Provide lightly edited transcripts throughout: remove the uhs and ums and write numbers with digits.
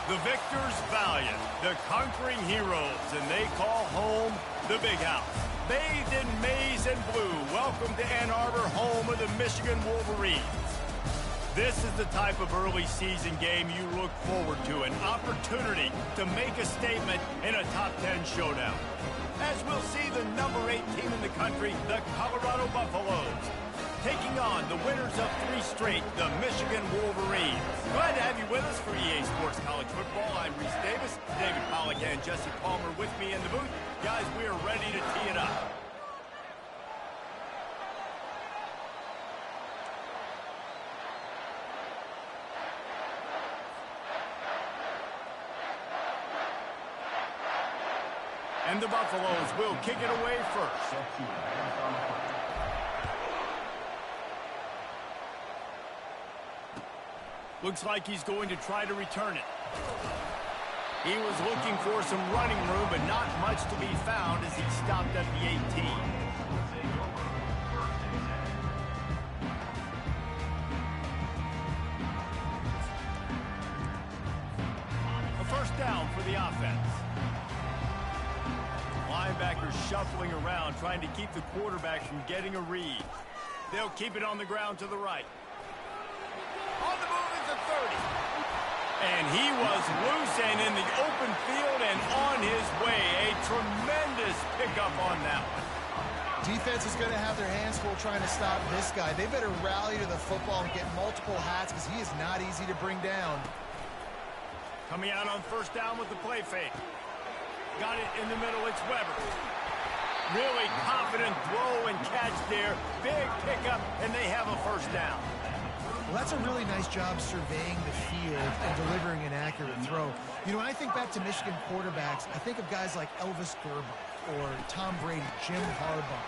The victors valiant, the conquering heroes, and they call home the Big House. Bathed in maize and blue, welcome to Ann Arbor, home of the Michigan Wolverines. This is the type of early season game you look forward to, an opportunity to make a statement in a top 10 showdown. As we'll see the number 8 team in the country, the Colorado Buffaloes, taking on the winners of 3 straight, the Michigan Wolverines. Glad to have you with us for EA Sports College Football. I'm Reese Davis, David Pollack and Jesse Palmer with me in the booth. Guys, we are ready to tee it up. And the Buffaloes will kick it away first. Looks like he's going to try to return it. He was looking for some running room, but not much to be found as he stopped at the 18. A first down for the offense. Linebackers shuffling around, trying to keep the quarterback from getting a read. They'll keep it on the ground to the right. On the move is the 30. And he was loose and in the open field and on his way. A tremendous pickup on that one. Defense is going to have their hands full trying to stop this guy. They better rally to the football and get multiple hats because he is not easy to bring down. Coming out on first down with the play fake. Got it in the middle, it's Weber. Really confident throw and catch there. Big pickup, and they have a first down. Well, that's a really nice job surveying the field and delivering an accurate throw. You know, when I think back to Michigan quarterbacks, I think of guys like Elvis Grbac or Tom Brady, Jim Harbaugh,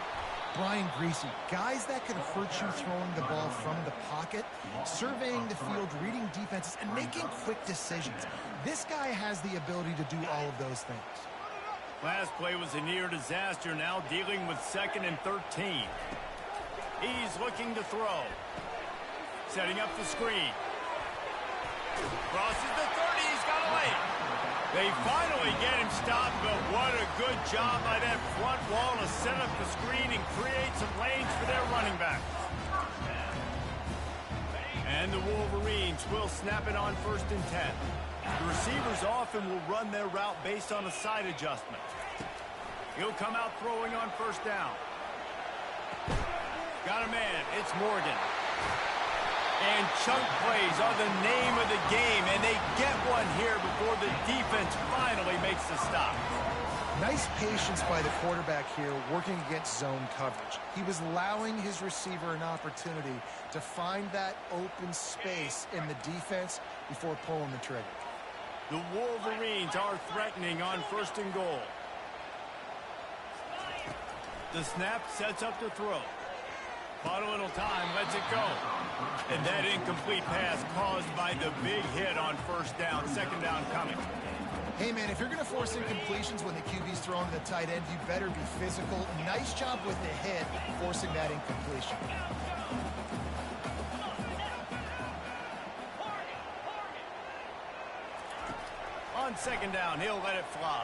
Brian Griese, guys that could hurt you throwing the ball from the pocket, surveying the field, reading defenses, and making quick decisions. This guy has the ability to do all of those things. Last play was a near disaster, now dealing with 2nd and 13. He's looking to throw. Setting up the screen. Crosses the 30, he's got a lane. They finally get him stopped, but what a good job by that front wall to set up the screen and create some lanes for their running back. And the Wolverines will snap it on 1st and 10. The receivers often will run their route based on a side adjustment. He'll come out throwing on first down. Got a man, it's Morgan. And chunk plays are the name of the game, and they get one here before the defense finally makes the stop. Nice patience by the quarterback here, working against zone coverage. He was allowing his receiver an opportunity to find that open space in the defense before pulling the trigger. The Wolverines are threatening on 1st and goal. The snap sets up the throw. Bought a little time, lets it go. And that incomplete pass caused by the big hit on first down. 2nd down coming. Hey, man, if you're going to force incompletions when the QB's throwing to the tight end, you better be physical. Nice job with the hit, forcing that incompletion. On 2nd down, he'll let it fly.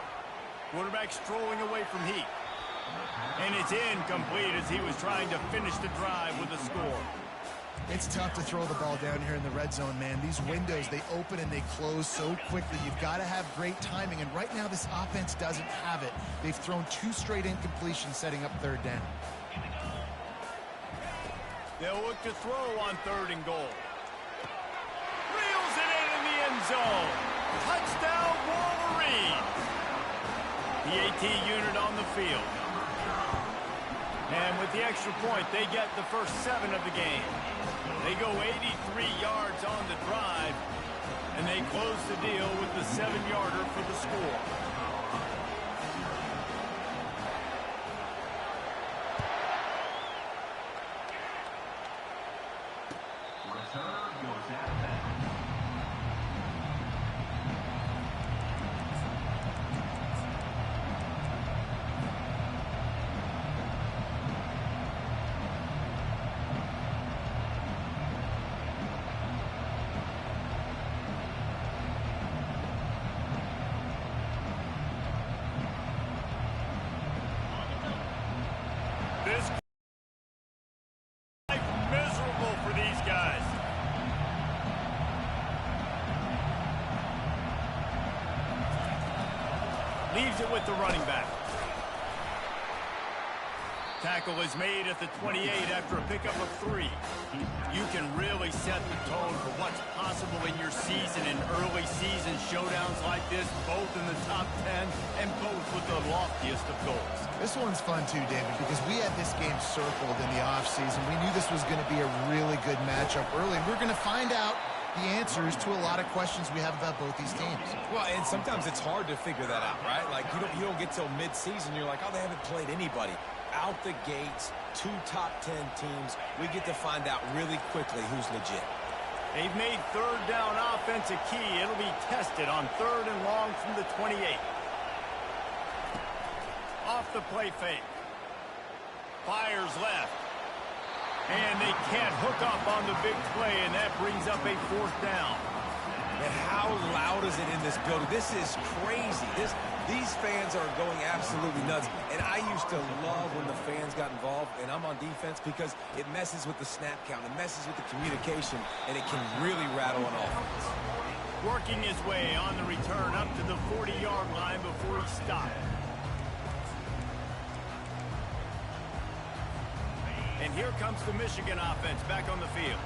Quarterback strolling away from heat. And it's incomplete as he was trying to finish the drive with a score. It's tough to throw the ball down here in the red zone, man. These windows, they open and they close so quickly. You've got to have great timing, and right now this offense doesn't have it. They've thrown 2 straight incompletions setting up 3rd down. They'll look to throw on 3rd and goal. Reels it in the end zone. Touchdown, Wolverines. The AT unit on the field. And with the extra point, they get the first 7 of the game. They go 83 yards on the drive, and they close the deal with the 7-yarder for the score. Leaves it with the running back. Tackle is made at the 28 after a pickup of 3. You can really set the tone for what's possible in your season in early season showdowns like this, both in the top 10 and both with the loftiest of goals. This one's fun too, David, because we had this game circled in the offseason. We knew this was going to be a really good matchup early. We're going to find out the answers to a lot of questions we have about both these teams. Well, and sometimes it's hard to figure that out, right? Like, you don't get till mid-season, you're like, oh, they haven't played anybody. Out the gates, 2 top 10 teams. We get to find out really quickly who's legit. They've made third down offense a key. It'll be tested on 3rd and long from the 28. Off the play fake. Fires left. And they can't hook up on the big play, and that brings up a 4th down. And how loud is it in this building? This is crazy. These fans are going absolutely nuts. And I used to love when the fans got involved, and I'm on defense, because it messes with the snap count. It messes with the communication, and it can really rattle an offense. Working his way on the return up to the 40-yard line before he stopped. And here comes the Michigan offense back on the field.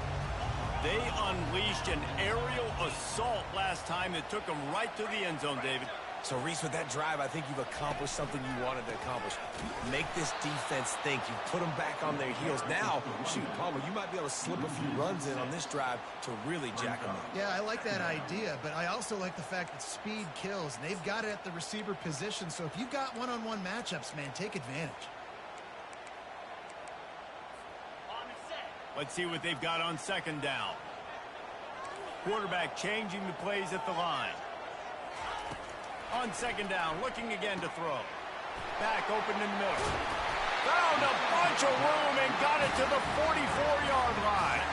They unleashed an aerial assault last time that took them right to the end zone, David. So, Reese, with that drive, I think you've accomplished something you wanted to accomplish. Make this defense think. You put them back on their heels. Now, shoot, Palmer, you might be able to slip a few runs in on this drive to really jack them up. Yeah, I like that idea, but I also like the fact that speed kills. And they've got it at the receiver position, so if you've got one-on-one matchups, man, take advantage. Let's see what they've got on 2nd down. Quarterback changing the plays at the line. On 2nd down, looking again to throw. Back open in the middle. Found a bunch of room and got it to the 44-yard line.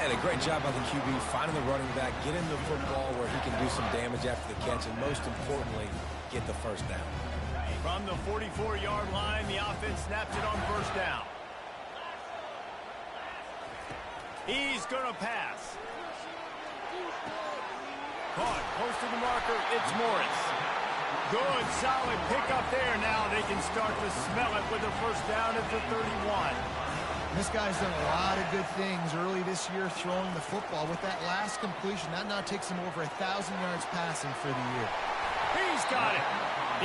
And a great job by the QB, finding the running back, getting the football where he can do some damage after the catch, and most importantly, get the 1st down. From the 44-yard line, the offense snaps it on 1st down. He's going to pass. Caught close to the marker. It's Morris. Good, solid pickup there. Now they can start to smell it with a 1st down at the 31. This guy's done a lot of good things early this year throwing the football. With that last completion, that now takes him over 1,000 yards passing for the year. He's got it.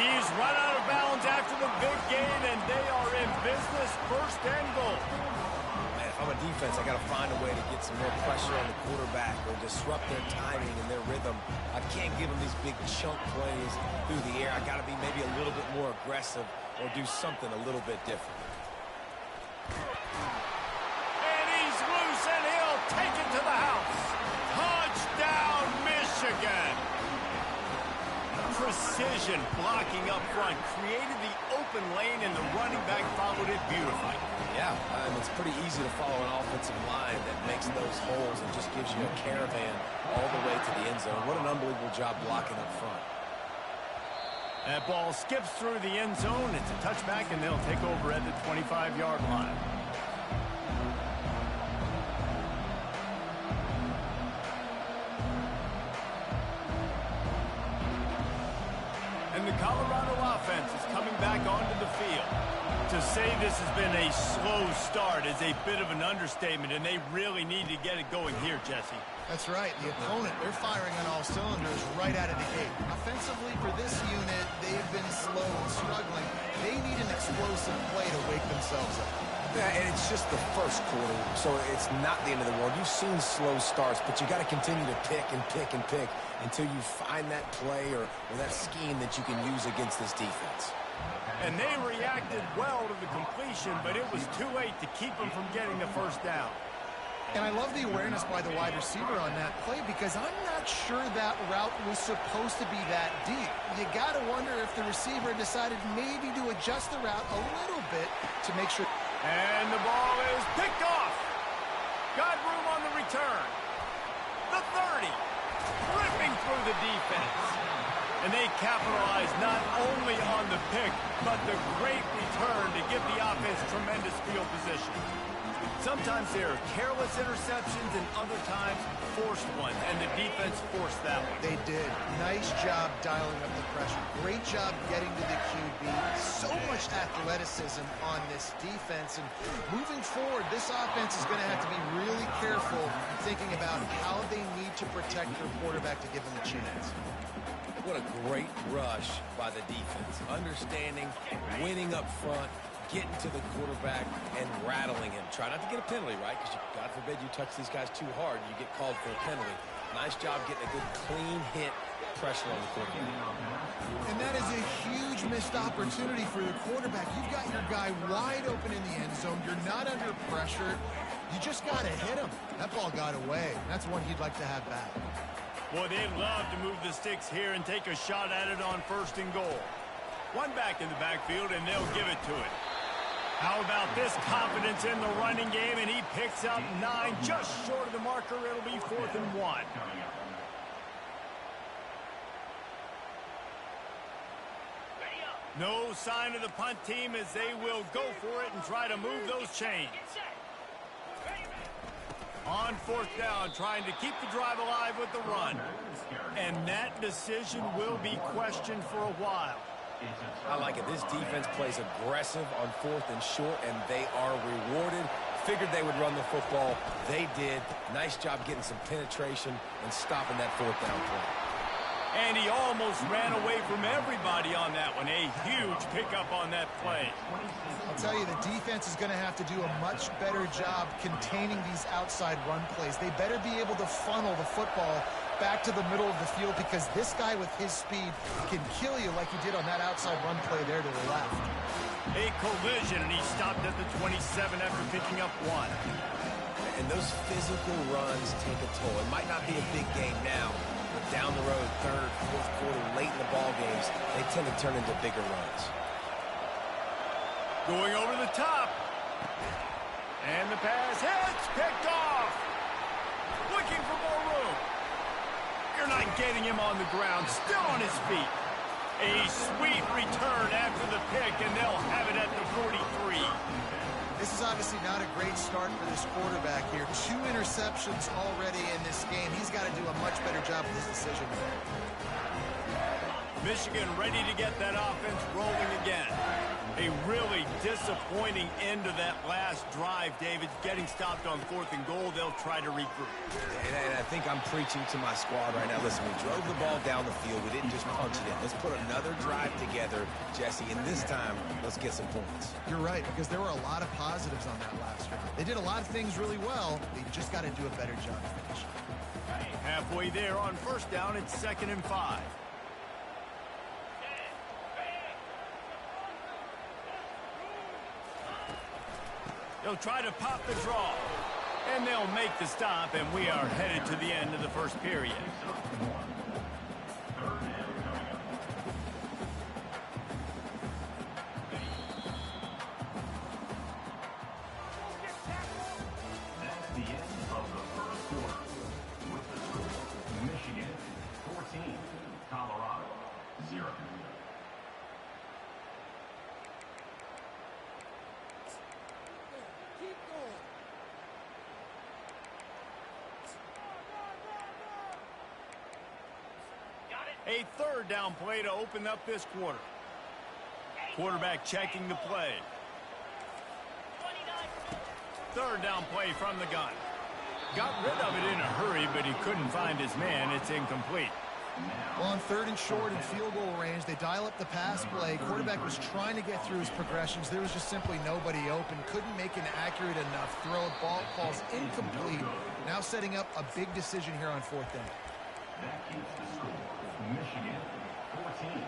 He's run out of bounds after the big gain, and they are in business. 1st and goal. I'm a defense. I got to find a way to get some more pressure on the quarterback or disrupt their timing and their rhythm. I can't give them these big chunk plays through the air. I got to be maybe a little bit more aggressive or do something a little bit different. And he's loose, and he'll take it to the house. Touchdown, Michigan. Precision blocking up front created the open lane, and the running back followed it beautifully. Yeah, it's pretty easy to follow an offensive line that makes those holes and just gives you a caravan all the way to the end zone. What an unbelievable job blocking up front. That ball skips through the end zone. It's a touchback, and they'll take over at the 25-yard line. And the Colorado offense is coming back onto the field. To say this has been a slow start is a bit of an understatement, and they really need to get it going here, Jesse. That's right. The opponent, they're firing on all cylinders right out of the gate. Offensively, for this unit, they've been slow and struggling. They need an explosive play to wake themselves up. Yeah, and it's just the 1st quarter, so it's not the end of the world. You've seen slow starts, but you got to continue to pick and pick and pick until you find that play or that scheme that you can use against this defense. And they reacted well to the completion, but it was too late to keep them from getting the 1st down. And I love the awareness by the wide receiver on that play, because I'm not sure that route was supposed to be that deep. You got to wonder if the receiver decided maybe to adjust the route a little bit to make sure. And the ball is picked off. Got room on the return. The 30. Ripping through the defense. And they capitalize not only on the pick, but the great return to give the offense tremendous field position. Sometimes there are careless interceptions and other times forced ones, and the defense forced that one. They did. Nice job dialing up the pressure. Great job getting to the QB. So much athleticism on this defense. And moving forward, this offense is going to have to be really careful thinking about how they need to protect their quarterback to give him a chance. What a great rush by the defense. Understanding, winning up front, getting to the quarterback, and rattling him. Try not to get a penalty, right? Because God forbid you touch these guys too hard and you get called for a penalty. Nice job getting a good clean hit pressure on the quarterback. And that is a huge missed opportunity for the quarterback. You've got your guy wide open in the end zone. You're not under pressure. You just got to hit him. That ball got away. That's one he'd like to have back. Boy, they'd love to move the sticks here and take a shot at it on 1st and goal. One back in the backfield, and they'll give it to it. How about this confidence in the running game, and he picks up 9, just short of the marker. It'll be 4th and 1. No sign of the punt team as they will go for it and try to move those chains. On 4th down, trying to keep the drive alive with the run. And that decision will be questioned for a while. I like it. This defense plays aggressive on 4th and short, and they are rewarded. Figured they would run the football. They did. Nice job getting some penetration and stopping that 4th down play. And he almost ran away from everybody on that one. A huge pickup on that play. I'll tell you, the defense is going to have to do a much better job containing these outside run plays. They better be able to funnel the football back to the middle of the field, because this guy with his speed can kill you like he did on that outside run play there to the left. A collision, and he stopped at the 27 after picking up 1. And those physical runs take a toll. It might not be a big game now, but down the road, 3rd, 4th quarter, late in the ball games, they tend to turn into bigger runs. Going over the top. And the pass hits, picked off. Looking for more room. You're not getting him on the ground, still on his feet. A sweet return after the pick, and they'll have it at the 43. This is obviously not a great start for this quarterback here. 2 interceptions already in this game. He's got to do a much better job with this decision. Michigan ready to get that offense rolling again. A really disappointing end to that last drive, David. Getting stopped on 4th and goal, they'll try to regroup. And I think I'm preaching to my squad right now. Listen, we drove the ball down the field. We didn't just punch it in. Let's put another drive together, Jesse, and this time, let's get some points. You're right, because there were a lot of positives on that last drive. They did a lot of things really well. They just got to do a better job finishing. Halfway there on 1st down, it's 2nd and 5. They'll try to pop the draw, and they'll make the stop, and we are headed to the end of the 1st period. That's the end of the 1st quarter. With the score, Michigan 14, Colorado 0. A 3rd down play to open up this quarter. Quarterback checking the play. 3rd down play from the gun. Got rid of it in a hurry, but he couldn't find his man. It's incomplete. Well, on 3rd and short and field goal range, they dial up the pass play. Quarterback was trying to get through his progressions. There was just simply nobody open. Couldn't make an accurate enough throw. Ball falls incomplete. Now setting up a big decision here on 4th down. That keeps the score. Michigan 14,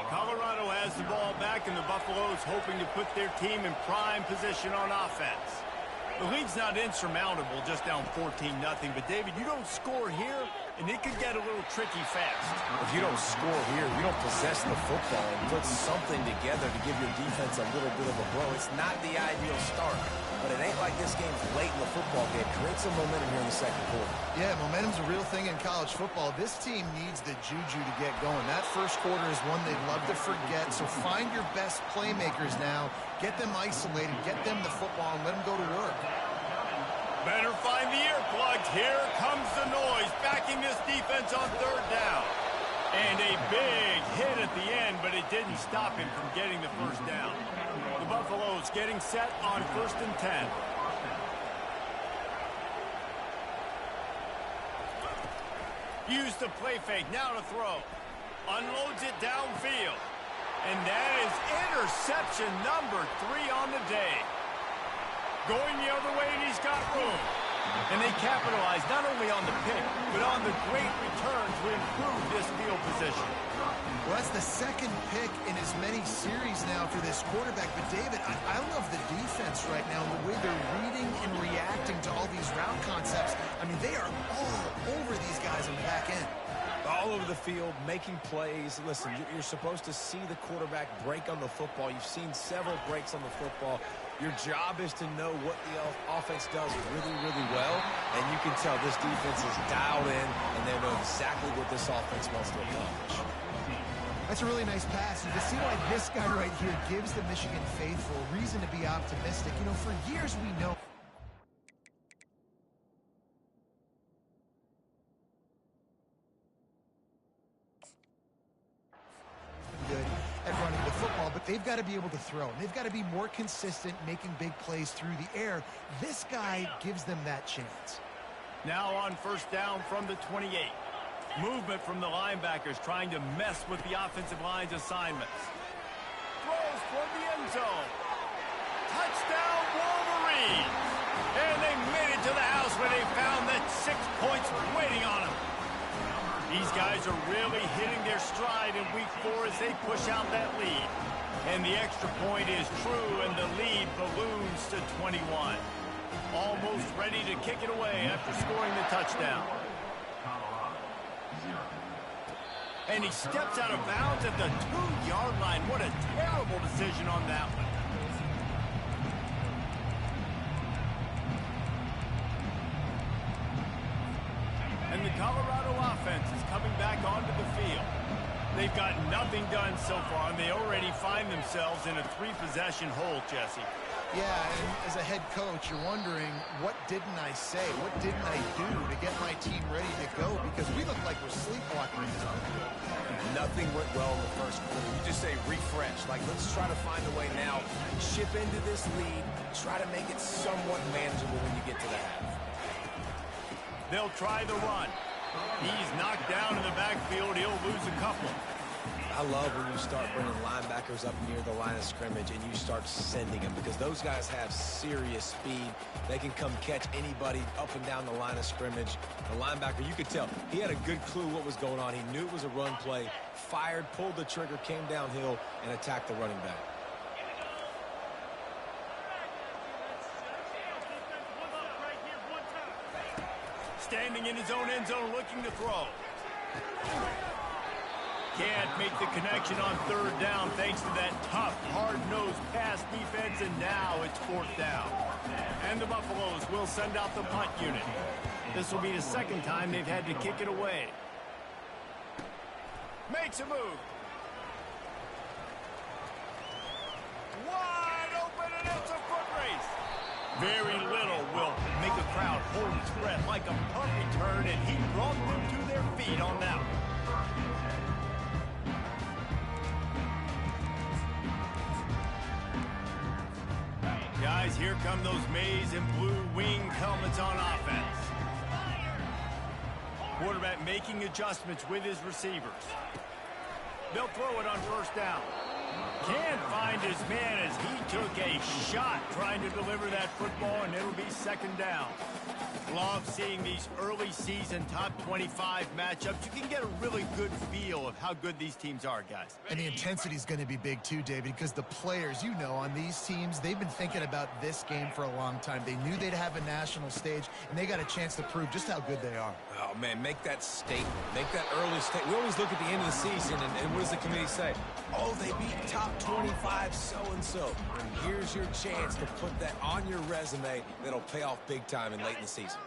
Colorado has the ball back, and the Buffaloes hoping to put their team in prime position on offense. The lead's not insurmountable, just down 14-0. But, David, you don't score here, and it could get a little tricky fast. If you don't score here, you don't possess the football and put something together to give your defense a little bit of a blow. It's not the ideal start, but it ain't like this game's late in the football game. Create some momentum here in the second quarter. Yeah, momentum's a real thing in college football. This team needs the juju to get going. That first quarter is one they'd love to forget, so find your best playmakers now. Get them isolated, get them the football, and let them go to work. Better find the earplugs. Here comes the noise, backing this defense on third down. And a big hit at the end, but it didn't stop him from getting the first down. The Buffaloes getting set on 1st and 10. Use the play fake, now to throw. Unloads it downfield. And that is interception number 3 on the day. Going the other way, and he's got room. And they capitalize not only on the pick, but on the great return to improve this field position. Well, that's the second pick in as many series now for this quarterback. But, David, I love the defense right now, the way they're reading and reacting to all these route concepts. I mean, they are all over these guys on the back end. All over the field, making plays. Listen, you're supposed to see the quarterback break on the football. You've seen several breaks on the football. Your job is to know what the offense does really, really well, and you can tell this defense is dialed in, and they know exactly what this offense wants to accomplish. That's a really nice pass. You can see why this guy right here gives the Michigan faithful reason to be optimistic. You know, for years we know good at running the football, but they've got to be able to throw. They've got to be more consistent making big plays through the air. This guy gives them that chance. Now on 1st down from the 28. Movement from the linebackers trying to mess with the offensive line's assignments. Throws toward the end zone. Touchdown Wolverines! And they made it to the house where they found that 6 points waiting on them. These guys are really hitting their stride in week 4 as they push out that lead. And the extra point is true, and the lead balloons to 21. Almost ready to kick it away after scoring the touchdown. And he steps out of bounds at the 2-yard line. What a terrible decision on that one. And the Colorado offense is coming back onto the field. They've got nothing done so far, and they already find themselves in a 3-possession hole, Jesse. Yeah, and as a head coach, you're wondering, what didn't I say? What didn't I do to get my team ready to go? Because we look like we're sleepwalking in this one. Nothing went well in the first quarter. You just say refresh. Like, let's try to find a way now. Chip into this lead. Try to make it somewhat manageable when you get to the half. They'll try the run. He's knocked down in the backfield. He'll lose a couple. I love when you start bringing linebackers up near the line of scrimmage and you start sending them, because those guys have serious speed. They can come catch anybody up and down the line of scrimmage. The linebacker, you could tell, he had a good clue what was going on. He knew it was a run play, fired, pulled the trigger, came downhill, and attacked the running back. Standing in his own end zone looking to throw. Can't make the connection on 3rd down thanks to that tough, hard-nosed pass defense, and now it's 4th down. And the Buffaloes will send out the punt unit. This will be the 2nd time they've had to kick it away. Makes a move. Wide open, and it's a foot race. Very little will make a crowd hold its breath like a punt return, and he brought them to their feet on that one. Guys, here come those maize and blue winged helmets on offense. Quarterback making adjustments with his receivers. They'll throw it on 1st down. Can't find his man as he took a shot trying to deliver that football, and it'll be 2nd down. Love seeing these early season top 25 matchups. You can get a really good feel of how good these teams are, guys. And the intensity is going to be big too, David, because the players, you know, on these teams, they've been thinking about this game for a long time. They knew they'd have a national stage, and they got a chance to prove just how good they are. Oh, man, make that statement. Make that early statement. We always look at the end of the season, and what does the committee say? Oh, they beat top 25 so-and-so. Here's your chance to put that on your resume that'll pay off big time in late in the season.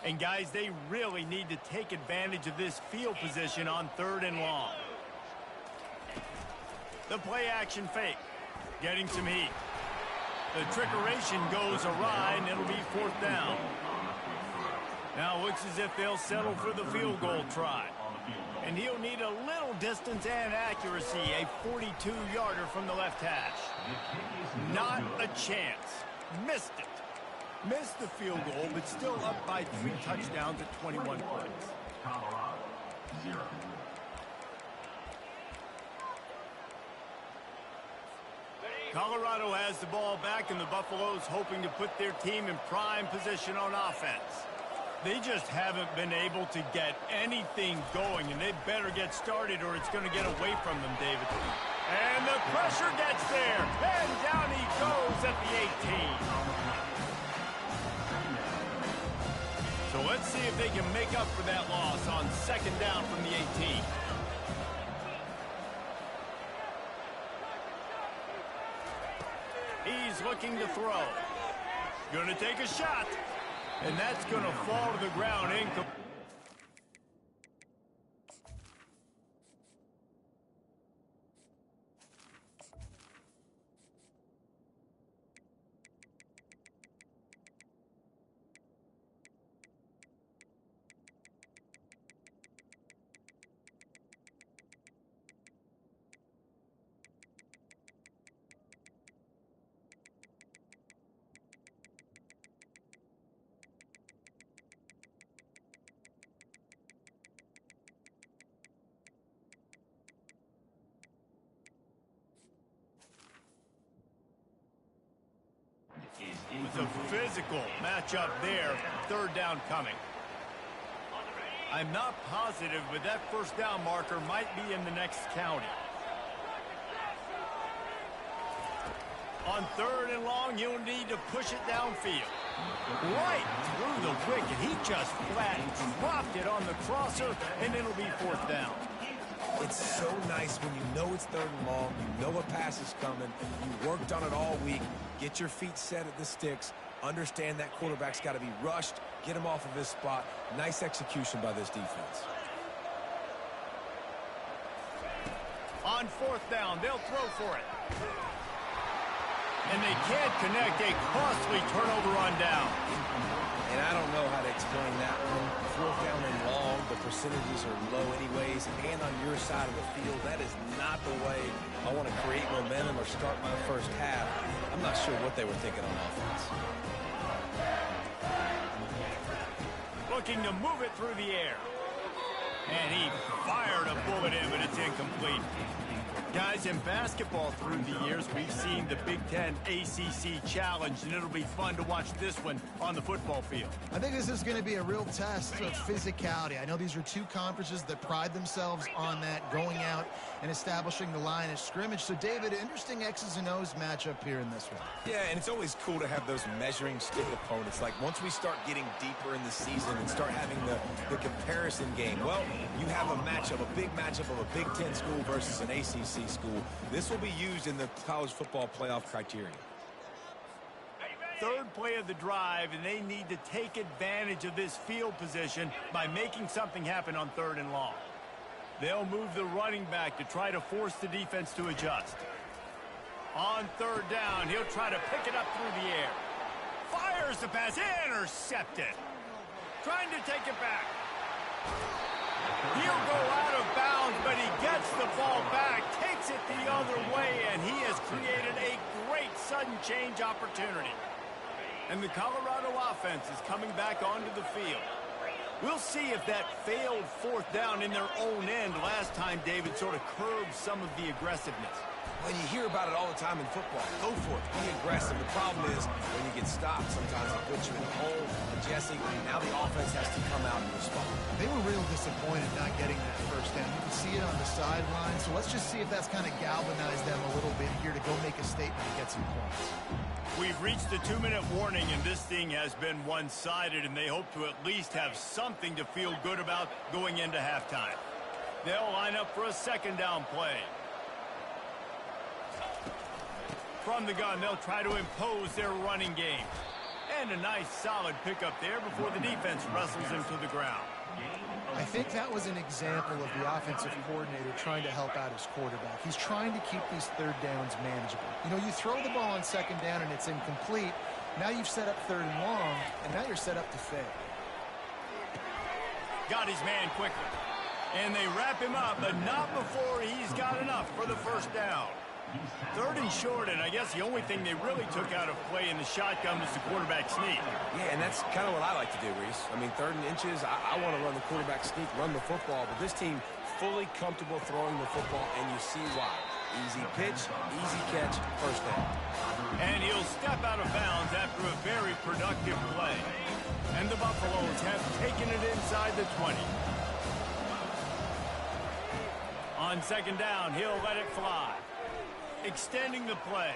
And, guys, they really need to take advantage of this field position on 3rd and long. The play-action fake. Getting some heat. The trickeration goes awry, and it'll be 4th down. Now looks as if they'll settle for the field goal try. And he'll need a little distance and accuracy, a 42-yarder from the left hash. Not a chance. Missed it. Missed the field goal, but still up by 3 touchdowns at 21 points. Colorado, 0. Colorado has the ball back, and the Buffaloes hoping to put their team in prime position on offense. They just haven't been able to get anything going, and they better get started or it's going to get away from them, David. And the pressure gets there, and down he goes at the 18. So let's see if they can make up for that loss on 2nd down from the 18. He's looking to throw. Gonna take a shot. And that's gonna fall to the ground. With a physical matchup there, 3rd down coming. I'm not positive, but that 1st down marker might be in the next county. On 3rd and long, you'll need to push it downfield. Right through the wicket. He just flat dropped it on the crosser, and it'll be 4th down. It's so nice when you know it's 3rd and long, you know a pass is coming, you worked on it all week, get your feet set at the sticks, understand that quarterback's got to be rushed, get him off of his spot. Nice execution by this defense. On 4th down, they'll throw for it. And they can't connect, a costly turnover on down. And I don't know how to explain that one. 4th down and long, the percentages are low anyways, and on your side of the field, that is not the way I want to create momentum or start my 1st half. I'm not sure what they were thinking on offense. Looking to move it through the air. And he fired a bullet in, but it's incomplete. Guys, in basketball through the years, we've seen the Big Ten ACC Challenge, and it'll be fun to watch this one on the football field. I think this is going to be a real test of physicality. I know these are 2 conferences that pride themselves on that, going out and establishing the line of scrimmage. So, David, interesting X's and O's matchup here in this one. Yeah, and it's always cool to have those measuring stick opponents. Like, once we start getting deeper in the season and start having the comparison game, well, you have a matchup, a big matchup of a Big Ten school versus an ACC school. This will be used in the college football playoff criteria. 3rd play of the drive, and they need to take advantage of this field position by making something happen on 3rd and long. They'll move the running back to try to force the defense to adjust. On 3rd down, he'll try to pick it up through the air. Fires the pass, intercepted. Trying to take it back. He'll go out of bounds, but he gets the ball back, takes it the other way, and he has created a great sudden change opportunity. And the Colorado offense is coming back onto the field. We'll see if that failed 4th down in their own end last time, David, sort of curbed some of the aggressiveness. Well, you hear about it all the time in football. Go for it. Be aggressive. The problem is when you get stopped, sometimes it puts you in a hole. And Jesse, now the offense has to come out and respond. They were real disappointed not getting that first down. You can see it on the sideline. So let's just see if that's kind of galvanized them a little bit here to go make a statement and get some points. We've reached the 2-minute warning, and this thing has been one-sided, and they hope to at least have something to feel good about going into halftime. They'll line up for a second down play. From the gun, they'll try to impose their running game. And a nice solid pickup there before the defense wrestles him to the ground. I think that was an example of the offensive coordinator trying to help out his quarterback. He's trying to keep these third downs manageable. You know, you throw the ball on second down and it's incomplete. Now you've set up third and long, and now you're set up to fail. Got his man quickly. And they wrap him up, but not before he's got enough for the first down. Third and short, and I guess the only thing they really took out of play in the shotgun was the quarterback sneak. Yeah, and that's kind of what I like to do, Reese. I mean, 3rd and inches, I want to run the quarterback sneak, run the football, but this team fully comfortable throwing the football, and you see why. Easy pitch, easy catch, first down. And he'll step out of bounds after a very productive play. And the Buffaloes have taken it inside the 20. On second down, he'll let it fly. Extending the play.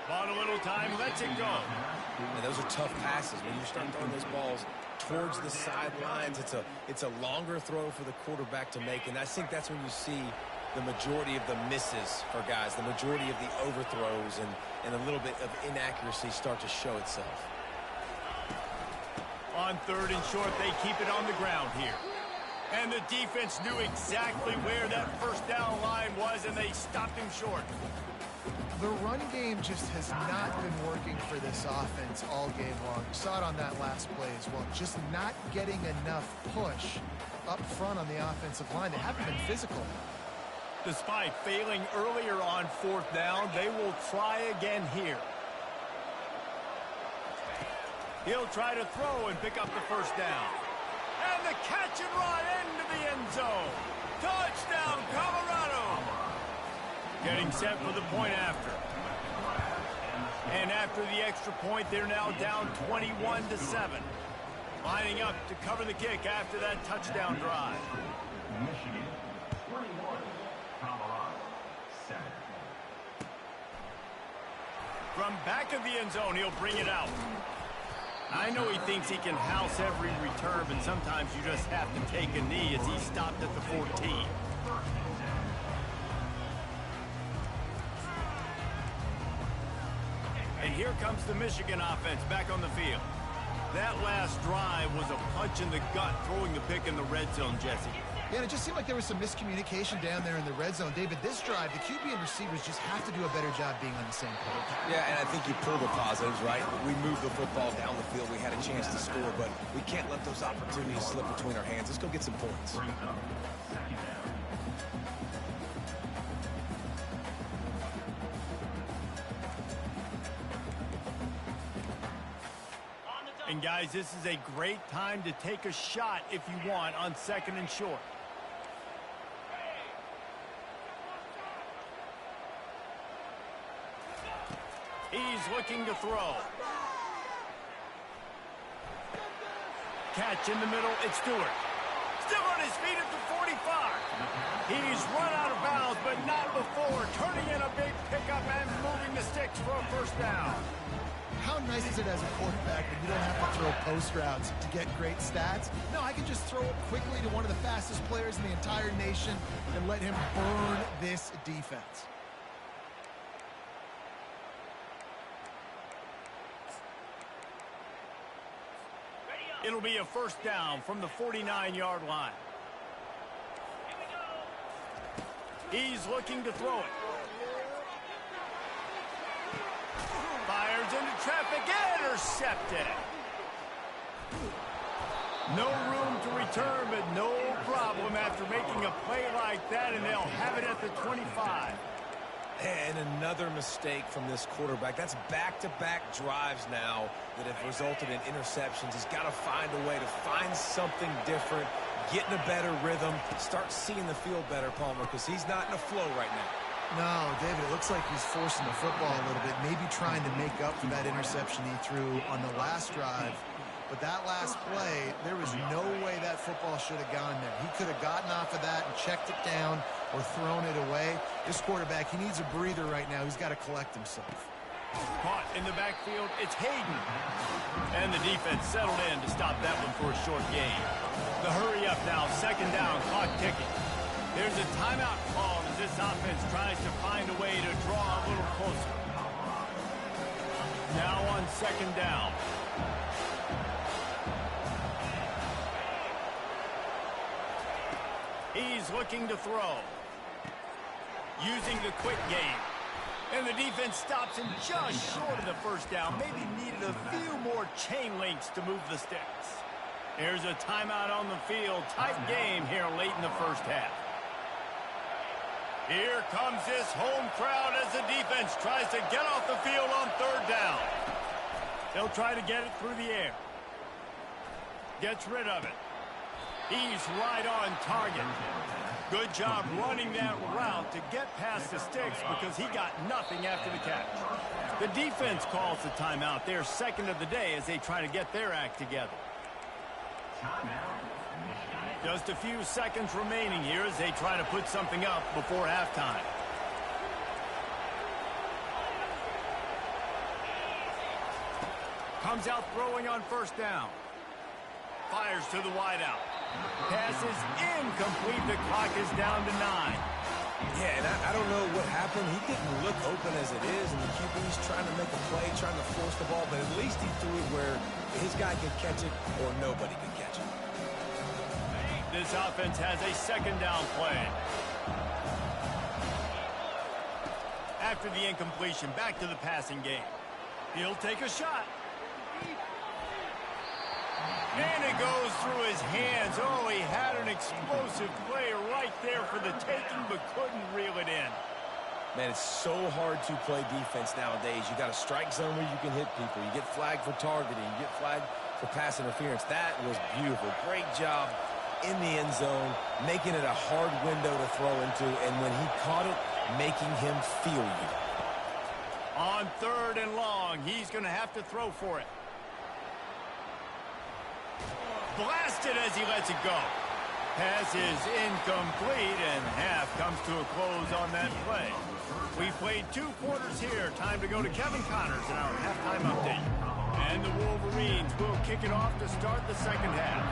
Bought a little time, lets it go. And those are tough passes. When you start throwing those balls towards the sidelines, it's a longer throw for the quarterback to make. And I think that's when you see the majority of the misses for guys, the majority of the overthrows and a little bit of inaccuracy start to show itself. On third and short, they keep it on the ground here. And the defense knew exactly where that first down line was, and they stopped him short. The run game just has not been working for this offense all game long. You saw it on that last play as well. Just not getting enough push up front on the offensive line. They haven't been physical. Despite failing earlier on fourth down, they will try again here. He'll try to throw and pick up the first down. And the catch and run into the end zone. Touchdown, Colorado! Getting set for the point after. And after the extra point, they're now down 21-7. Lining up to cover the kick after that touchdown drive. Michigan 21, Colorado 7. From back of the end zone, he'll bring it out. I know he thinks he can house every return, but sometimes you just have to take a knee as he stopped at the 14. And here comes the Michigan offense back on the field. That last drive was a punch in the gut, throwing the pick in the red zone, Jesse. Yeah, and it just seemed like there was some miscommunication down there in the red zone. David, this drive, the QB and receivers just have to do a better job being on the same page. Yeah, and I think you pull the positives, right? We moved the football down the field. We had a chance to score, but we can't let those opportunities slip between our hands. Let's go get some points. And guys, this is a great time to take a shot if you want on second and short. He's looking to throw. Catch in the middle, it's Stewart. Still on his feet at the 45. He's run out of bounds, but not before turning in a big pickup and moving the sticks for a first down. How nice is it as a quarterback when you don't have to throw post routes to get great stats? No, I can just throw it quickly to one of the fastest players in the entire nation and let him burn this defense. It'll be a first down from the 49-yard line. He's looking to throw it. Fires into traffic, intercepted. No room to return, but no problem after making a play like that, and they'll have it at the 25. And another mistake from this quarterback. That's back-to-back drives now that have resulted in interceptions. He's got to find a way to find something different, get in a better rhythm, start seeing the field better, Palmer, because he's not in a flow right now. No, David, it looks like he's forcing the football a little bit, maybe trying to make up for that interception he threw on the last drive. But that last play, there was no way that football should have gone there. He could have gotten off of that and checked it down or thrown it away. This quarterback, he needs a breather right now. He's got to collect himself. Caught in the backfield, it's Hayden. And the defense settled in to stop that one for a short gain. The hurry up now, second down, clock ticking. There's a timeout called as this offense tries to find a way to draw a little closer. Now on second down. He's looking to throw. Using the quick game. And the defense stops him just short of the first down. Maybe needed a few more chain links to move the sticks. Here's a timeout on the field. Tight game here late in the first half. Here comes this home crowd as the defense tries to get off the field on third down. They'll try to get it through the air. Gets rid of it. He's right on target. Good job running that route to get past the sticks because he got nothing after the catch. The defense calls the timeout. Their second of the day as they try to get their act together. Just a few seconds remaining here as they try to put something up before halftime. Comes out throwing on first down. Fires to the wideout. Pass is incomplete. The clock is down to 9. Yeah, and I don't know what happened. He didn't look open as it is, and the QB's trying to make a play, trying to force the ball, but at least he threw it where his guy could catch it or nobody could catch it. This offense has a second down play. After the incompletion, back to the passing game. He'll take a shot. And it goes through his hands. Oh, he had an explosive play right there for the taking, but couldn't reel it in. Man, it's so hard to play defense nowadays. You got a strike zone where you can hit people. You get flagged for targeting. You get flagged for pass interference. That was beautiful. Great job in the end zone, making it a hard window to throw into, and when he caught it, making him feel you. On third and long, he's going to have to throw for it. Blasted as he lets it go. Pass is incomplete, and half comes to a close on that play. We played 2 quarters here. Time to go to Kevin Connors in our halftime update. And the Wolverines will kick it off to start the second half.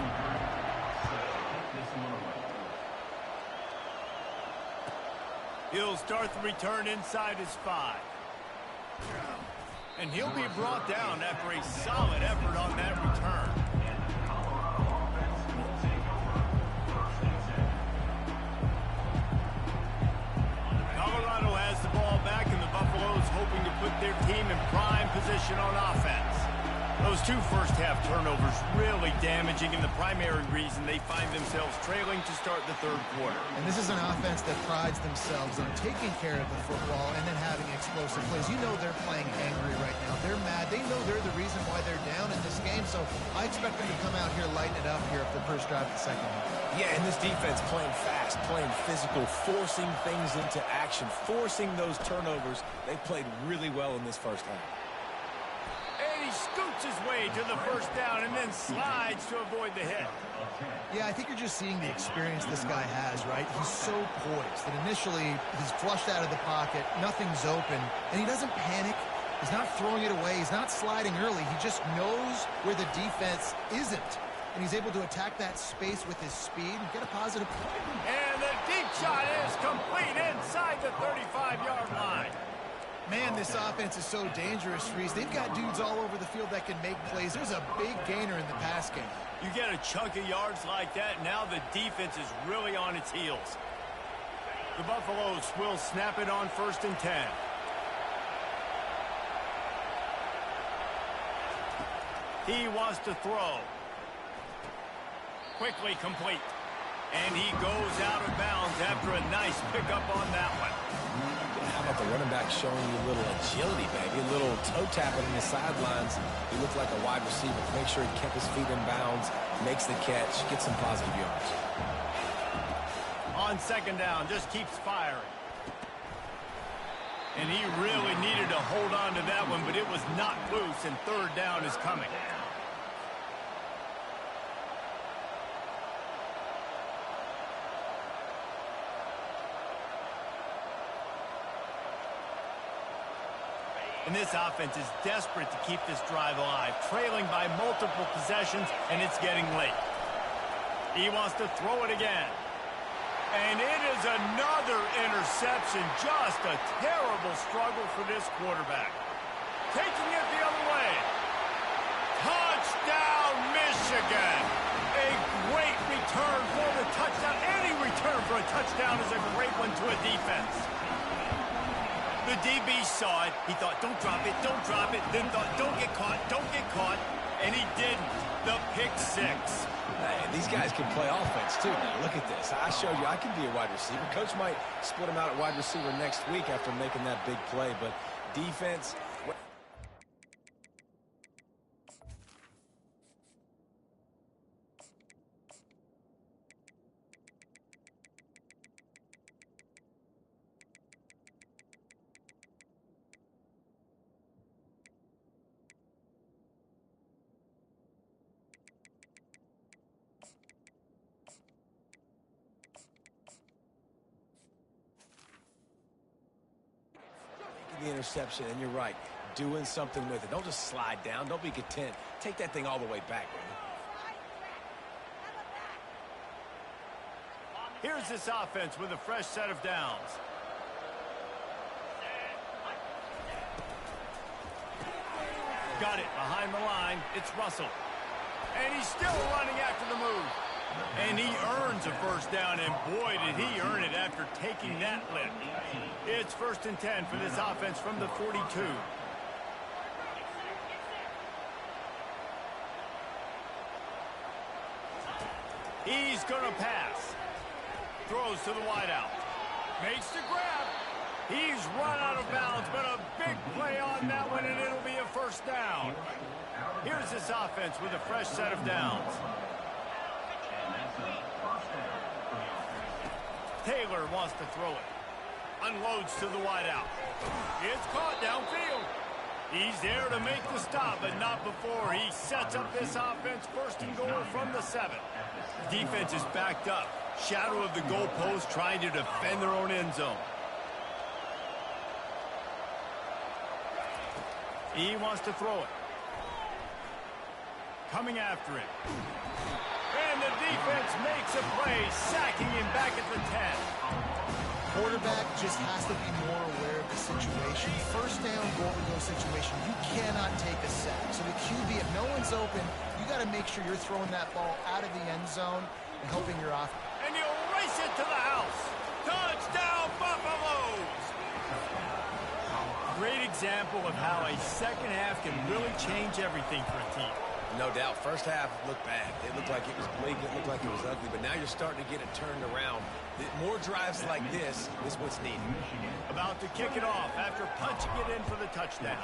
He'll start the return inside his 5. And he'll be brought down after a solid effort on that return. Colorado has the ball back, and the Buffaloes hoping to put their team in prime position on offense. Those 2 first-half turnovers really damaging, and the primary reason they find themselves trailing to start the third quarter. And this is an offense that prides themselves on taking care of the football and then having explosive plays. You know they're playing angry right now. They're mad. They know they're the reason why they're down in this game, so I expect them to come out here, lighten it up here at the first drive of the second half. Yeah, and this defense playing fast, playing physical, forcing things into action, forcing those turnovers. They played really well in this first half. And he scoots his way to the first down and then slides to avoid the hit. Yeah, I think you're just seeing the experience this guy has, right? He's so poised that initially he's flushed out of the pocket, nothing's open, and he doesn't panic. He's not throwing it away. He's not sliding early. He just knows where the defense isn't. And he's able to attack that space with his speed and get a positive play. And the deep shot is complete inside the 35-yard line. Man, this offense is so dangerous, Reese. They've got dudes all over the field that can make plays. There's a big gainer in the pass game. You get a chunk of yards like that, now the defense is really on its heels. The Buffaloes will snap it on 1st and 10. He wants to throw. Quickly complete. And he goes out of bounds after a nice pickup on that one. How about the running back showing you a little agility, baby? A little toe tapping in the sidelines. He looked like a wide receiver. Make sure he kept his feet in bounds, makes the catch, gets some positive yards. On second down, just keeps firing. And he really needed to hold on to that one, but it was not loose, and third down is coming. And this offense is desperate to keep this drive alive, trailing by multiple possessions, and it's getting late. He wants to throw it again. And it is another interception. Just a terrible struggle for this quarterback. Taking it the other way. Touchdown, Michigan. A great return for the touchdown. Any return for a touchdown is a great one to a defense. The DB saw it. He thought, don't drop it, don't drop it. Then thought, don't get caught, don't get caught. And he didn't. The pick six. Hey, these guys can play offense, too. Now, look at this. I showed you I can be a wide receiver. Coach might split him out at wide receiver next week after making that big play. But defense... the interception, and you're right, doing something with it. Don't just slide down. Don't be content. Take that thing all the way back, man. Here's this offense with a fresh set of downs. Got it behind the line. It's Russell. And he's still running after the move. And he earns a first down, and boy, did he earn it after taking that lift. It's 1st and 10 for this offense from the 42. He's going to pass. Throws to the wideout. Makes the grab. He's run out of bounds, but a big play on that one, and it'll be a first down. Here's this offense with a fresh set of downs. Taylor wants to throw it. Unloads to the wideout. It's caught downfield. He's there to make the stop, but not before he sets up this offense 1st and goal from the 7. Defense is backed up. Shadow of the goalpost, trying to defend their own end zone. He wants to throw it. Coming after it. And the defense makes a play, sacking him back at the 10. Quarterback just has to be more aware of the situation. First down, goal-to-go situation, you cannot take a sack. So the QB, if no one's open, you got to make sure you're throwing that ball out of the end zone and helping your offense. And he'll race it to the house. Touchdown, Buffaloes! Great example of how a second half can really change everything for a team. No doubt. First half looked bad. It looked like it was bleak. It looked like it was ugly. But now you're starting to get it turned around. More drives like this is what's needed. About to kick it off after punching it in for the touchdown.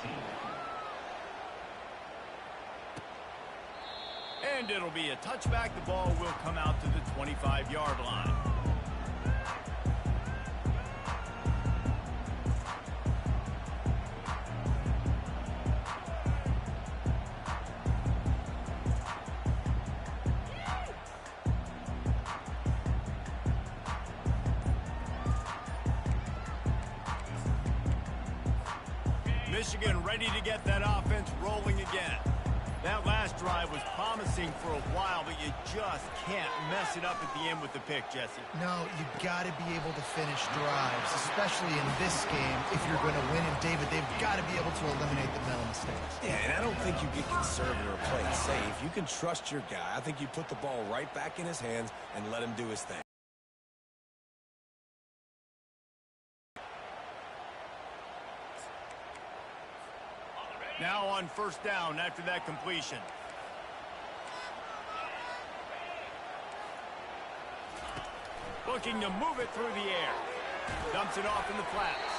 And it'll be a touchback. The ball will come out to the 25-yard line. Michigan ready to get that offense rolling again. That last drive was promising for a while, but you just can't mess it up at the end with the pick, Jesse. No, you got to be able to finish drives, especially in this game. If you're going to win, and David, they've got to be able to eliminate the mental mistakes. Yeah, and I don't think you get conservative or play it safe. You can trust your guy. I think you put the ball right back in his hands and let him do his thing. Now on first down after that completion. Looking to move it through the air. Dumps it off in the flats.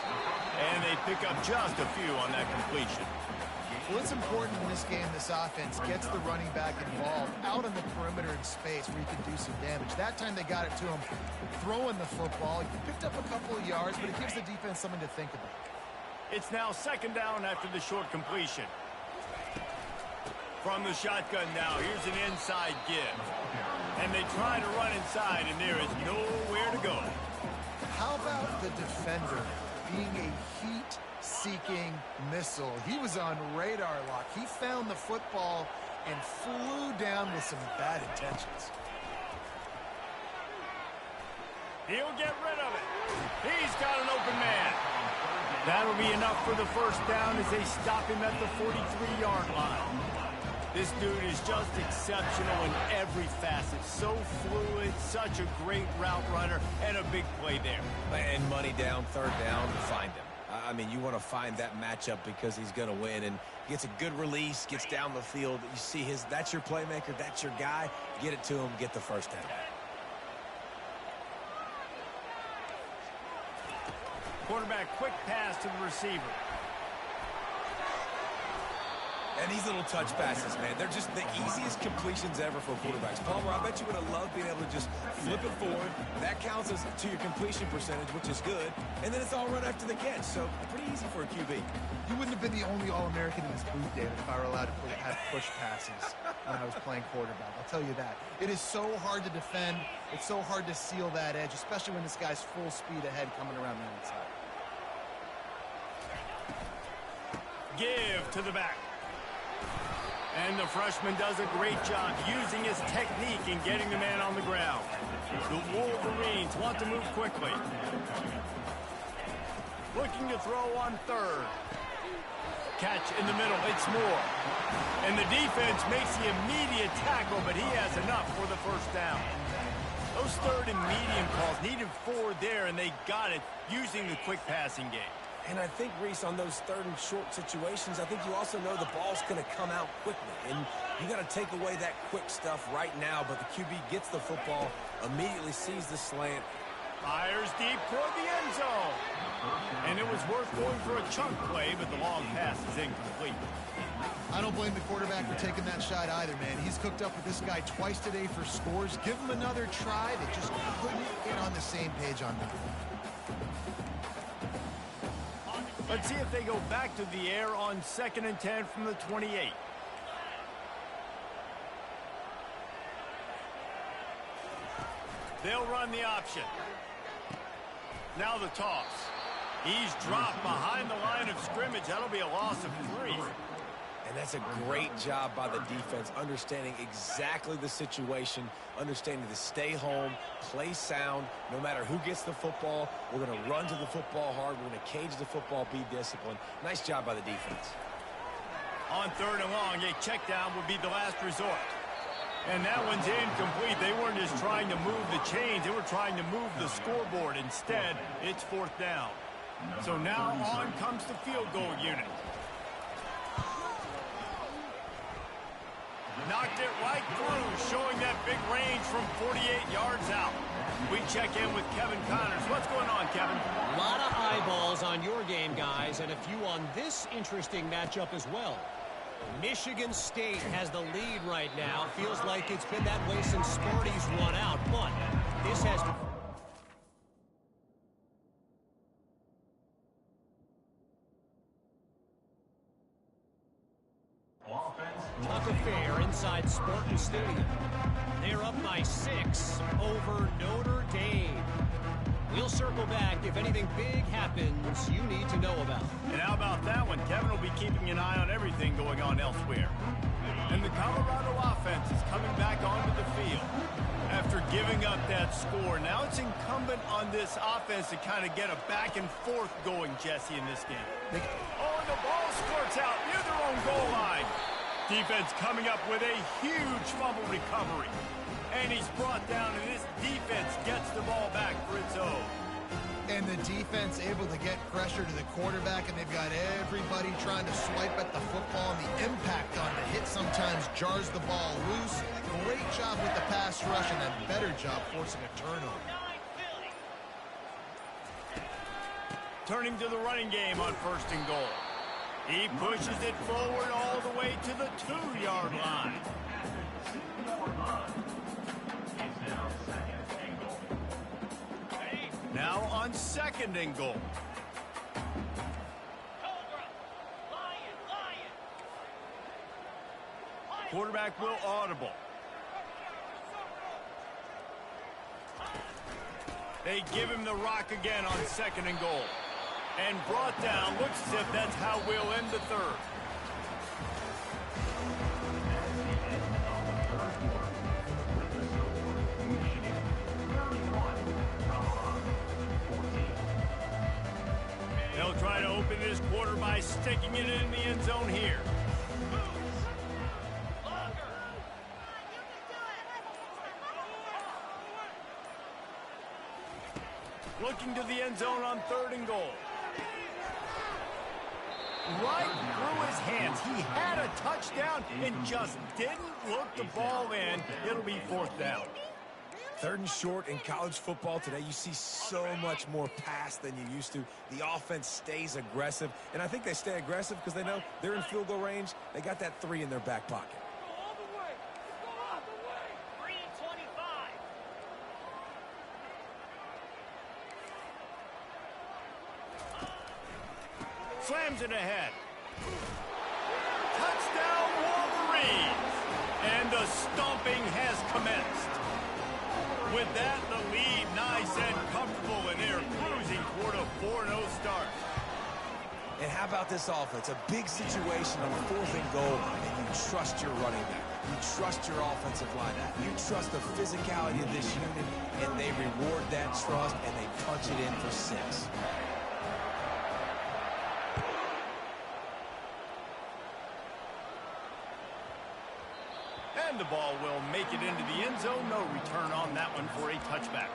And they pick up just a few on that completion. Well, it's important in this game, this offense gets the running back involved out on the perimeter in space where you can do some damage. That time they got it to him throwing the football. He picked up a couple of yards, but it gives the defense something to think about. It's now second down after the short completion. From the shotgun now, here's an inside give. And they try to run inside, and there is nowhere to go. How about the defender being a heat-seeking missile? He was on radar lock. He found the football and flew down with some bad intentions. He'll get rid of it. He's got an open man. That'll be enough for the first down as they stop him at the 43-yard line. This dude is just exceptional in every facet. So fluid, such a great route runner, and a big play there. And money down, third down, find him. I mean, you want to find that matchup because he's going to win, and gets a good release, gets down the field. You see that's your playmaker, that's your guy. Get it to him, get the first down. Quarterback quick pass to the receiver. And these little touch passes, man, they're just the easiest completions ever for quarterbacks. Palmer, I bet you would have loved being able to just flip it forward. That counts as to your completion percentage, which is good. And then it's all run after the catch, so pretty easy for a QB. You wouldn't have been the only All-American in this booth, David, if I were allowed to have push passes when I was playing quarterback. I'll tell you that. It is so hard to defend. It's so hard to seal that edge, especially when this guy's full speed ahead coming around the outside. Give to the back. And the freshman does a great job using his technique and getting the man on the ground. The Wolverines want to move quickly. Looking to throw on third. Catch in the middle, it's Moore. And the defense makes the immediate tackle, but he has enough for the first down. Those third and medium calls needed 4 there, and they got it using the quick passing game. And I think, Reese, on those third and short situations, I think you also know the ball's going to come out quickly. And you got to take away that quick stuff right now. But the QB gets the football, immediately sees the slant. Fires deep toward the end zone. And it was worth going for a chunk play, but the long pass is incomplete. I don't blame the quarterback for taking that shot either, man. He's cooked up with this guy twice today for scores. Give him another try. They just couldn't get on the same page on that. Let's see if they go back to the air on 2nd and 10 from the 28. They'll run the option. Now the toss. He's dropped behind the line of scrimmage. That'll be a loss of 3. And that's a great job by the defense, understanding exactly the situation, understanding to stay home, play sound, no matter who gets the football. We're going to run to the football hard. We're going to cage the football, be disciplined. Nice job by the defense. On 3rd and long, a check down would be the last resort. And that one's incomplete. They weren't just trying to move the chains. They were trying to move the scoreboard. Instead, it's 4th down. So now on comes the field goal unit. Knocked it right through, showing that big range from 48 yards out. We check in with Kevin Connors. What's going on, Kevin? A lot of eyeballs on your game, guys, and a few on this interesting matchup as well. Michigan State has the lead right now. Feels like it's been that way since Sparty's run out, but this has to... Tough affair inside Spartan Stadium. They're up by 6 over Notre Dame. We'll circle back if anything big happens you need to know about. And how about that one? Kevin will be keeping an eye on everything going on elsewhere. And the Colorado offense is coming back onto the field. After giving up that score, now it's incumbent on this offense to kind of get a back and forth going, Jesse, in this game. Oh, and the ball squirts out near their own goal line. Defense coming up with a huge fumble recovery. And he's brought down, and this defense gets the ball back for its own. And the defense able to get pressure to the quarterback, and they've got everybody trying to swipe at the football, and the impact on the hit sometimes jars the ball loose. Great job with the pass rush, and a better job forcing a turnover. Turning to the running game on 1st and goal. He pushes it forward all the way to the 2-yard line. Now on 2nd and goal. Quarterback will audible. They give him the rock again on 2nd and goal. And brought down. Looks as if that's how we'll end the third. They'll try to open this quarter by sticking it in the end zone here. Looking to the end zone on 3rd and goal. Right through his hands. He had a touchdown and just didn't look the ball in. It'll be 4th down. 3rd and short in college football today. You see so much more pass than you used to. The offense stays aggressive, and I think they stay aggressive because they know they're in field goal range. They got that 3 in their back pocket. Slams it ahead. Touchdown Wolverines! And the stomping has commenced. With that, the lead nice and comfortable, and they're cruising toward a 4-0 start. And how about this offense? A big situation on 4th and goal, and you trust your running back. You trust your offensive line. You trust the physicality of this unit, and they reward that trust, and they punch it in for 6. And the ball will make it into the end zone. No return on that one for a touchback.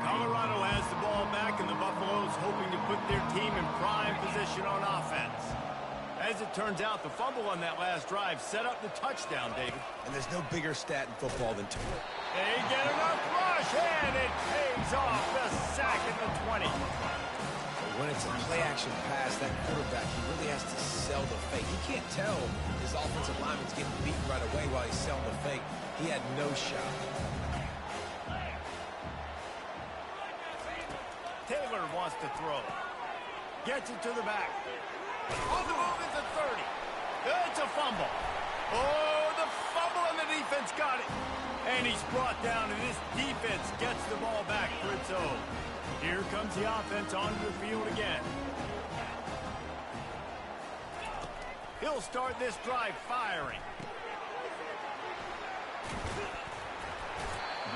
Colorado has the ball back, and the Buffaloes hoping to put their team in prime position on offense. As it turns out, the fumble on that last drive set up the touchdown, David. And there's no bigger stat in football than 2. They get enough rush, and it pays off the sack at the 20. When it's a play-action pass, that quarterback, he really has to sell the fake. He can't tell his offensive lineman's getting beat right away while he's selling the fake. He had no shot. Taylor wants to throw. Gets it to the back. On the move is a 30. It's a fumble. Oh, the fumble, and the defense got it. And he's brought down, and this defense gets the ball back for its own. Here comes the offense onto the field again. He'll start this drive firing.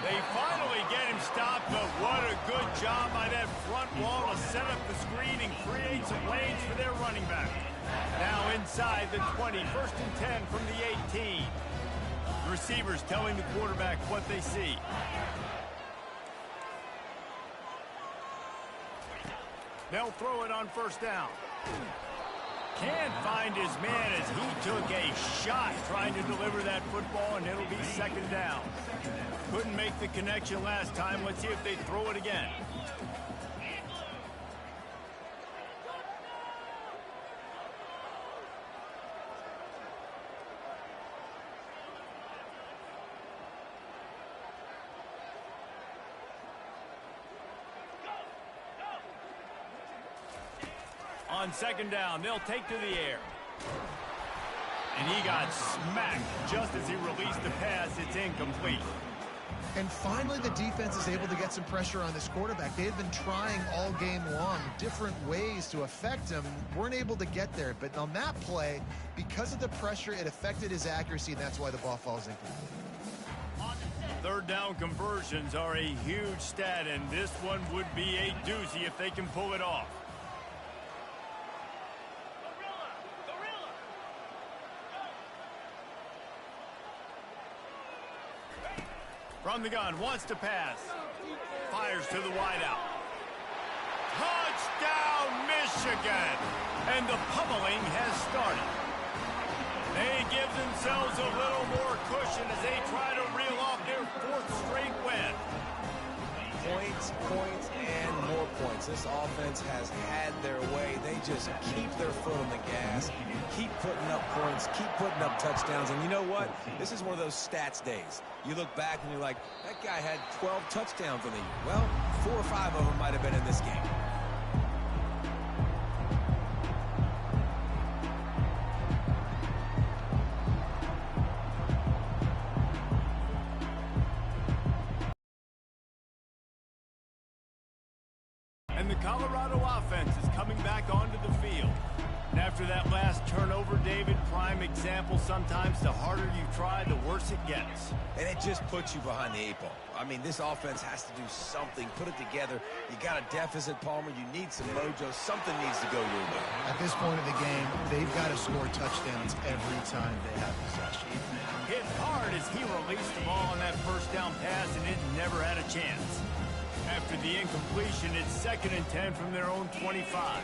They finally get him stopped, but what a good job by that front wall to set up the screen and create some lanes for their running back. Now inside the 20, 1st and 10 from the 18. The receivers telling the quarterback what they see. They'll throw it on 1st down. Can't find his man as he took a shot trying to deliver that football, and it'll be 2nd down. Couldn't make the connection last time. Let's see if they throw it again. On 2nd down, they'll take to the air. And he got smacked just as he released the pass. It's incomplete. And finally, the defense is able to get some pressure on this quarterback. They had been trying all game long different ways to affect him. Weren't able to get there. But on that play, because of the pressure, it affected his accuracy, and that's why the ball falls incomplete. 3rd down conversions are a huge stat, and this one would be a doozy if they can pull it off. From the gun, wants to pass. Fires to the wideout. Touchdown, Michigan! And the pummeling has started. They give themselves a little more cushion as they try to reel off their 4th straight win. Points, points, and more points. This offense has had their way. They just keep their foot on the gas, keep putting up points, keep putting up touchdowns. And you know what? This is one of those stats days. You look back and you're like, that guy had 12 touchdowns in the year. Well, 4 or 5 of them might have been in this game. And the Colorado offense is coming back onto the field. And after that last turnover, David, prime example, sometimes the harder you try, the worse it gets. And it just puts you behind the 8 ball. I mean, this offense has to do something, put it together. You got a deficit, Palmer. You need some mojo. Something needs to go your way. At this point of the game, they've got to score touchdowns every time they have possession. Hit hard as he released the ball on that first down pass, and it never had a chance. After the incompletion, it's 2nd and 10 from their own 25.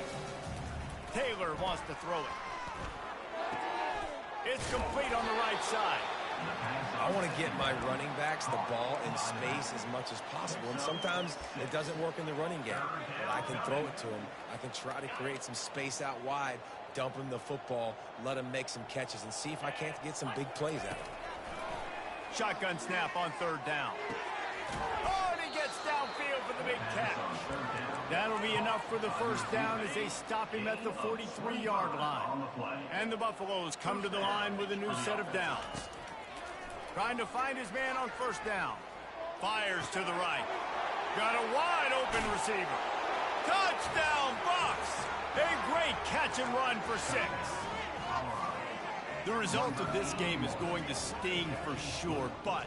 Taylor wants to throw it. It's complete on the right side. I want to get my running backs the ball in space as much as possible, and sometimes it doesn't work in the running game. But I can throw it to him. I can try to create some space out wide, dump him the football, let him make some catches, and see if I can't get some big plays out of him. Shotgun snap on 3rd down. Oh, and he gets downfield for the big catch. That'll be enough for the first down as they stop him at the 43-yard line. And the Buffaloes come to the line with a new set of downs. Trying to find his man on 1st down. Fires to the right. Got a wide-open receiver. Touchdown, Bucks! A great catch and run for 6. The result of this game is going to sting for sure, but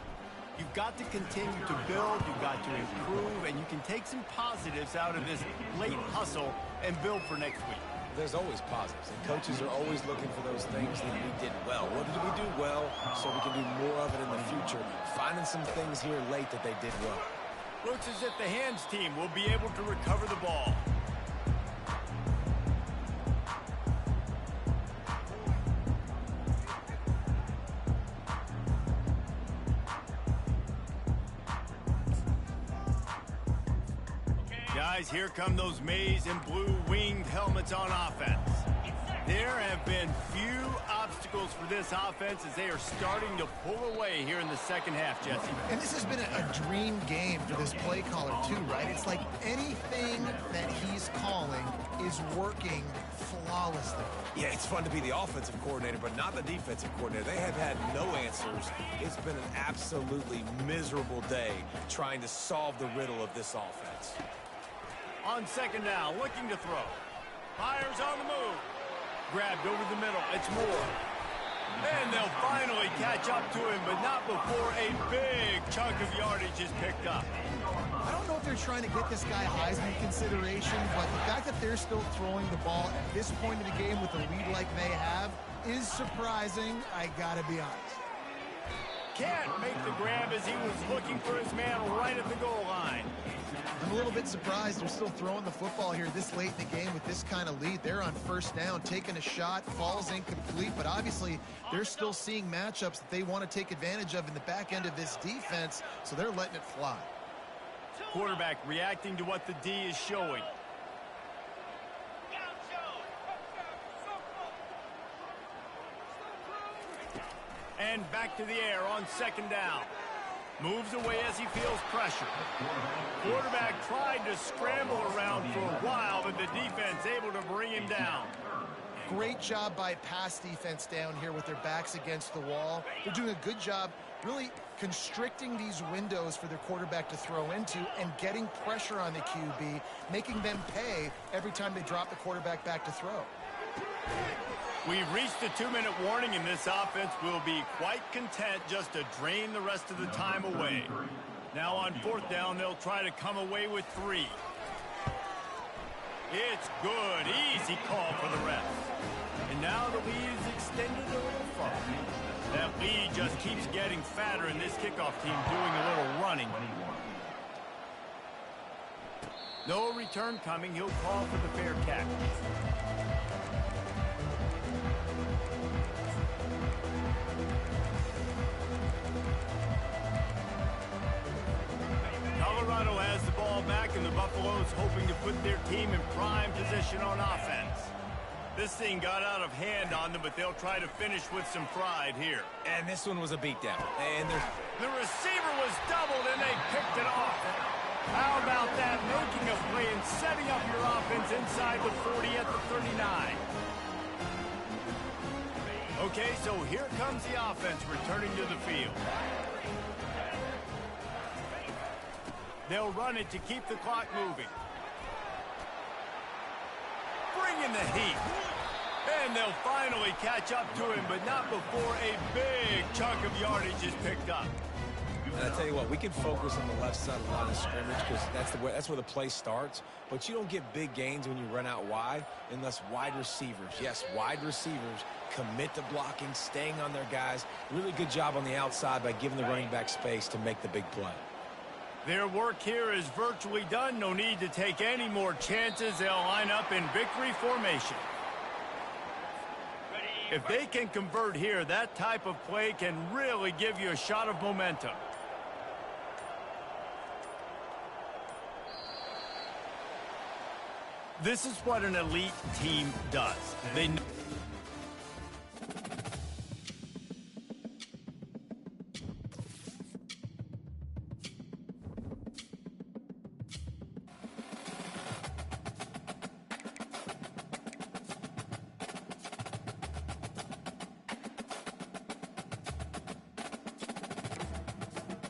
you've got to continue to build, you've got to improve, and you can take some positives out of this late hustle and build for next week. There's always positives, and coaches are always looking for those things that we did well. What did we do well so we can do more of it in the future? Finding some things here late that they did well. Looks as if the hands team will be able to recover the ball. Guys, here come those maize and blue winged helmets on offense. There have been few obstacles for this offense as they are starting to pull away here in the second half, Jesse. And this has been a dream game for this play caller too, right? It's like anything that he's calling is working flawlessly. Yeah, it's fun to be the offensive coordinator, but not the defensive coordinator. They have had no answers. It's been an absolutely miserable day trying to solve the riddle of this offense. On 2nd down, looking to throw. Fires on the move. Grabbed over the middle. It's Moore. And they'll finally catch up to him, but not before a big chunk of yardage is picked up. I don't know if they're trying to get this guy Heisman consideration, but the fact that they're still throwing the ball at this point of the game with the lead like they have is surprising, I gotta be honest. Can't make the grab as he was looking for his man right at the goal line. I'm a little bit surprised they're still throwing the football here this late in the game with this kind of lead. They're on 1st down, taking a shot, falls incomplete, but obviously they're still seeing matchups that they want to take advantage of in the back end of this defense, so they're letting it fly. Quarterback reacting to what the D is showing. And back to the air on 2nd down. Moves away as he feels pressure. Quarterback tried to scramble around for a while, but the defense able to bring him down. Great job by pass defense down here with their backs against the wall. They're doing a good job really constricting these windows for their quarterback to throw into and getting pressure on the QB, making them pay every time they drop the quarterback back to throw. We've reached the 2-minute warning, and this offense will be quite content just to drain the rest of the time away. Now on 4th down, they'll try to come away with 3. It's good. Easy call for the ref. And now the lead is extended a little further. That lead just keeps getting fatter, and this kickoff team doing a little running. No return coming. He'll call for the fair catch. Colorado has the ball back, and the Buffaloes hoping to put their team in prime position on offense. This thing got out of hand on them, but they'll try to finish with some pride here. And this one was a beatdown. And the receiver was doubled, and they picked it off. How about that? Making a play and setting up your offense inside the 40 at the 39. Okay, so here comes the offense returning to the field. They'll run it to keep the clock moving. Bring in the heat. And they'll finally catch up to him, but not before a big chunk of yardage is picked up. And I tell you what, we can focus on the left side of the line of scrimmage because that's where the play starts. But you don't get big gains when you run out wide unless wide receivers, yes, wide receivers, commit to blocking, staying on their guys. Really good job on the outside by giving the running back space to make the big play. Their work here is virtually done. No need to take any more chances. They'll line up in victory formation. If they can convert here, that type of play can really give you a shot of momentum. This is what an elite team does. They